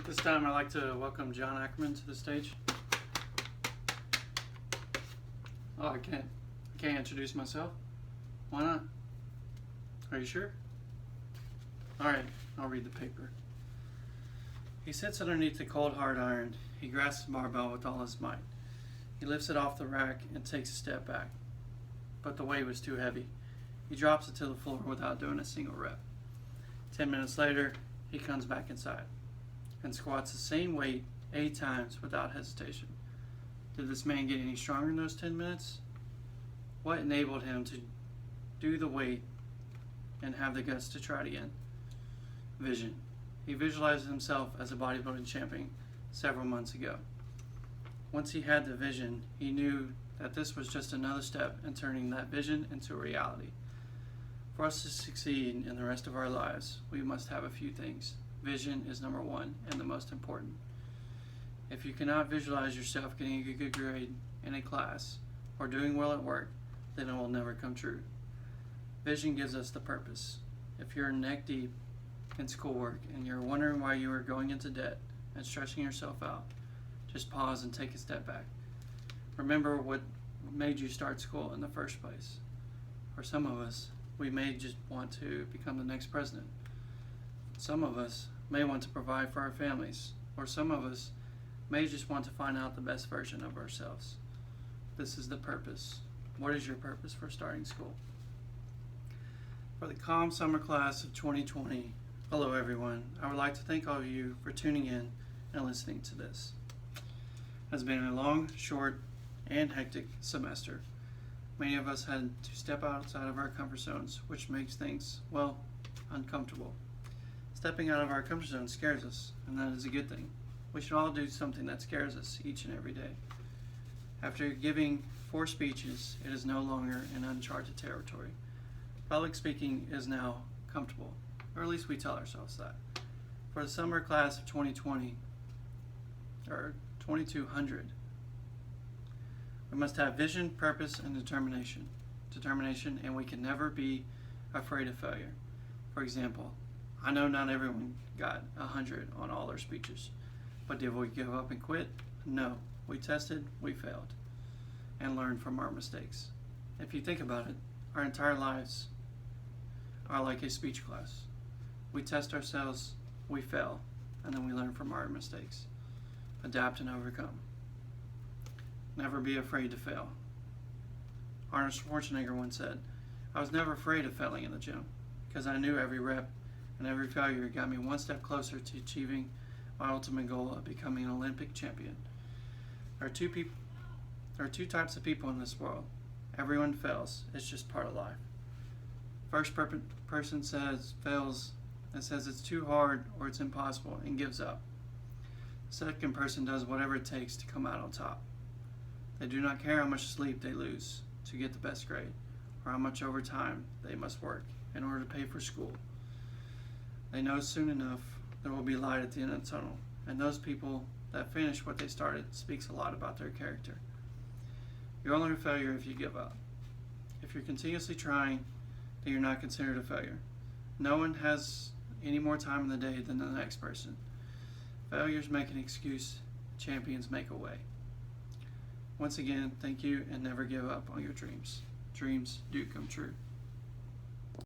This time I'd like to welcome John Ackerman to the stage. Oh, I can't introduce myself? Why not? Are you sure? Alright, I'll read the paper. He sits underneath the cold hard iron. He grasps the barbell with all his might. He lifts it off the rack and takes a step back. But the weight was too heavy. He drops it to the floor without doing a single rep. 10 minutes later, he comes back inside and squats the same weight 8 times without hesitation. Did this man get any stronger in those 10 minutes? What enabled him to do the weight and have the guts to try it again? Vision. He visualized himself as a bodybuilding champion several months ago. Once he had the vision, he knew that this was just another step in turning that vision into a reality. For us to succeed in the rest of our lives, we must have a few things. Vision is number one and the most important. If you cannot visualize yourself getting a good grade in a class or doing well at work, then it will never come true. Vision gives us the purpose. If you're neck deep in schoolwork and you're wondering why you are going into debt and stretching yourself out, just pause and take a step back. Remember what made you start school in the first place. For some of us, we may just want to become the next president. Some of us may want to provide for our families, or some of us may just want to find out the best version of ourselves. This is the purpose. What is your purpose for starting school? For the calm summer class of 2020, hello everyone. I would like to thank all of you for tuning in and listening to this. It has been a long, short, and hectic semester. Many of us had to step outside of our comfort zones, which makes things, well, uncomfortable. Stepping out of our comfort zone scares us, and that is a good thing. We should all do something that scares us each and every day. After giving 4 speeches, it is no longer in uncharted territory. Public speaking is now comfortable, or at least we tell ourselves that. For the summer class of 2020, or 2200, we must have vision, purpose, and determination, and we can never be afraid of failure. For example, I know not everyone got 100 on all their speeches, but did we give up and quit? No. We tested, we failed, and learned from our mistakes. If you think about it, our entire lives are like a speech class. We test ourselves, we fail, and then we learn from our mistakes. Adapt and overcome. Never be afraid to fail. Arnold Schwarzenegger once said, I was never afraid of failing in the gym because I knew every rep and every failure got me one step closer to achieving my ultimate goal of becoming an Olympic champion. There are two types of people in this world. Everyone fails. It's just part of life. First person fails and says it's too hard or it's impossible and gives up. Second person does whatever it takes to come out on top. They do not care how much sleep they lose to get the best grade or how much overtime they must work in order to pay for school. They know soon enough there will be light at the end of the tunnel, and those people that finish what they started speaks a lot about their character. You're only a failure if you give up. If you're continuously trying, then you're not considered a failure. No one has any more time in the day than the next person. Failures make an excuse, champions make a way. Once again, thank you and never give up on your dreams. Dreams do come true.